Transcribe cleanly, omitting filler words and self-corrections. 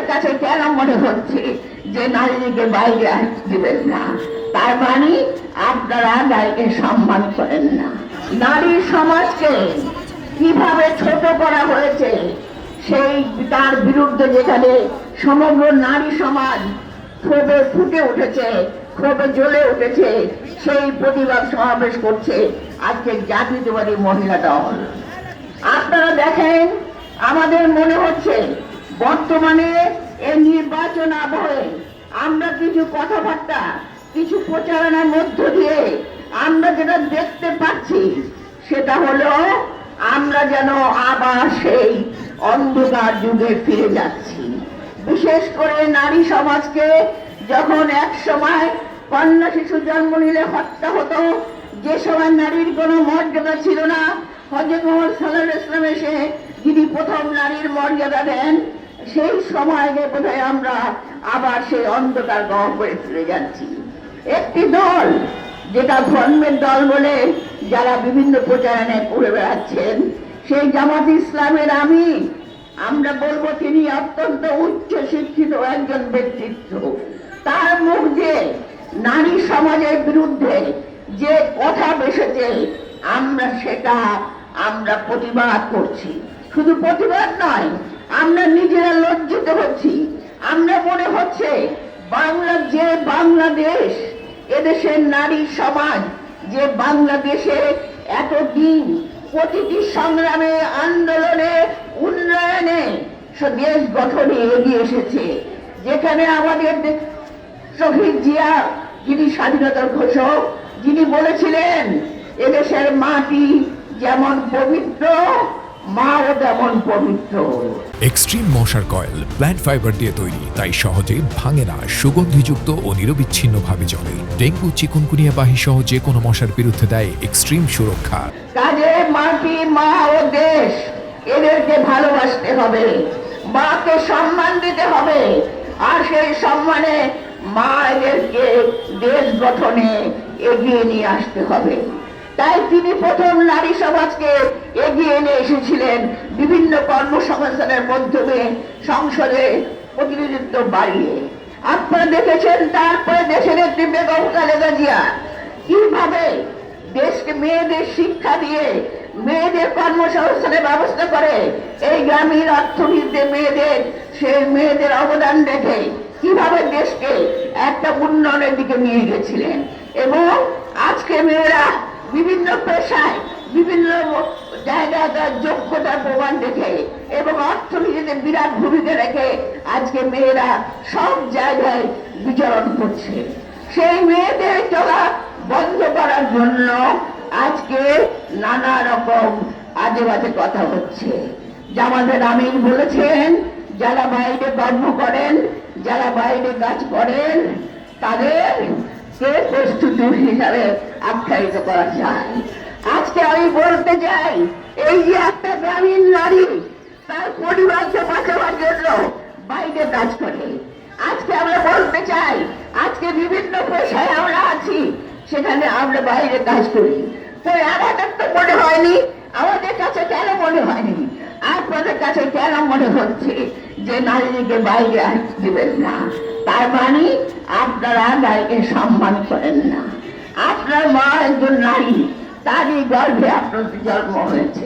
কাছে কেন মনে হচ্ছে যে নারীকে বাইরে আসতে দিবেন না? তার মানে আপনারা নারীকে সম্মান করেন না। নারী সমাজকে কিভাবে ছোট করা হয়েছে সেই তার বিরুদ্ধে যেখানে সমগ্র নারী সমাজ ক্ষোভে ফুটে উঠেছে, ক্ষোভে জ্বলে উঠেছে, সেই প্রতিবাদ সমাবেশ করছে আজকে জাতীয়তাবাদী মহিলা দল। আপনারা দেখেন, আমাদের মনে হচ্ছে বর্তমানে এই নির্বাচন আবহে আমরা কিছু কথাবার্তা, কিছু প্রচারণার মধ্য দিয়ে আমরা যেটা দেখতে পাচ্ছি সেটা হলো আমরা যেন আবার সেই অন্ধকার যুগে ফিরে যাচ্ছি। বিশেষ করে নারী সমাজকে যখন এক সময় কন্যা শিশু জন্ম নিলে হত্যা হতো, যে সময় নারীর কোনো মর্যাদা ছিল না, হযরত মুহাম্মদ সাল্লাল্লাহু আলাইহি ওয়াসাল্লাম এসে যিনি প্রথম নারীর মর্যাদা দেন, সেই সময়ে বোধহয় আমরা আবার সেই অন্ধকার গহ্বরে ফিরে যাচ্ছি। একটি দল, যেটা ধর্মের দল বলে যারা বিভিন্ন প্রচারণায় ঘুরে বেড়াচ্ছেন, সেই জামাত ইসলামের আমরা বলবো তিনি অত্যন্ত উচ্চ শিক্ষিত একজন ব্যক্তিত্ব। তার মুখ দিয়ে নারী সমাজের বিরুদ্ধে যে কথা বেসেছে আমরা প্রতিবাদ করছি। শুধু প্রতিবাদ নয়, আমরা নিজেরা লজ্জিত হচ্ছি। আমরা মনে হচ্ছে বাংলাদেশ, এদেশের নারী সমাজ যে বাংলাদেশে এতদিন প্রতিটি সংগ্রামে, আন্দোলনে, উন্নয়নে, দেশ গঠনে এগিয়ে এসেছে, যেখানে আমাদের শহীদ জিয়া, যিনি স্বাধীনতার ঘোষক, যিনি বলেছিলেন এদেশের মাটি যেমন পবিত্র, মাও তেমন পবিত্র। এক্সট্রিম মশার কয়েল প্ল্যান্ট ফাইবার দিয়ে তৈরি, তাই সহজে ভাঙে না, সুগন্ধিযুক্ত ও নিরবিচ্ছিন্নভাবে জ্বলে। ডেঙ্গু, চিকুনগুনিয়া বাহি সহ যে কোনো মশার বিরুদ্ধে দেয় এক্সট্রিম সুরক্ষা। কাজে মাটি, মা ও দেশ, এদেরকে ভালোবাসতে হবে, মাকে সম্মান দিতে হবে, আর সেই সম্মানে মা এদেরকে দেশ গঠনে এগিয়ে নিয়ে আসতে হবে। তাই তিনি প্রথম নারী সমাজকে এগিয়ে নিয়ে এসেছিলেন বিভিন্ন কর্মসংস্থানের মাধ্যমে, সংসদে প্রতিনিধিত্ব বাড়িয়ে। আপনারা দেখেছেন তারপরে দেশের একটি বেগম খালেদা জিয়া কিভাবে দেশকে মেয়েদের শিক্ষা দিয়ে মেয়েদের কর্মসংস্থানের ব্যবস্থা করে, এই গ্রামীণ অর্থনীতিতে মেয়েদের অবদান রেখে কিভাবে দেশকে একটা উন্নয়নের দিকে নিয়ে গেছিলেন। এবং আজকে মেয়েরা বিভিন্ন পেশায়, বিভিন্ন জায়গায় তার যোগ্যতার প্রমাণ রেখে এবং অর্থনীতিতে বিরাট ভূমিকা রেখে আজকে মেয়েরা সব জায়গায় বিচরণ করছে। সেই মেয়েদের চলা বন্ধ করার জন্য আজকে নানা রকম আজে বাজে কথা হচ্ছে। জামাতের আমির বলেছেন, যারা বাইরে কর্ম করেন, যারা বাইরে কাজ করেন, তাদের প্রস্তুতি হিসাবে আখ্যায়িত করা যায়। আজকে আমি বলতে চাই, এই যে একটা গ্রামীণ নারী তার পরিবারকে বাঁচাবার জন্য বাইরে কাজ করে, আজকে আমরা বলতে চাই, আজকে বিভিন্ন পেশায় আমরা আছি, সেখানে আমরা বাইরে কাজ করি। তো আমাদের তো মনে হয়নি, আমাদের কাছে কেন মনে হয়নি, আপনাদের কাছে কেন মনে হচ্ছে যে নারীকে বাইরে আসতে দিবেন না? তার মানে আপনারা নারীকে সম্মান করেন না। আপনার মা একজন নারী, তারই গর্ভে আপনার জন্ম হয়েছে।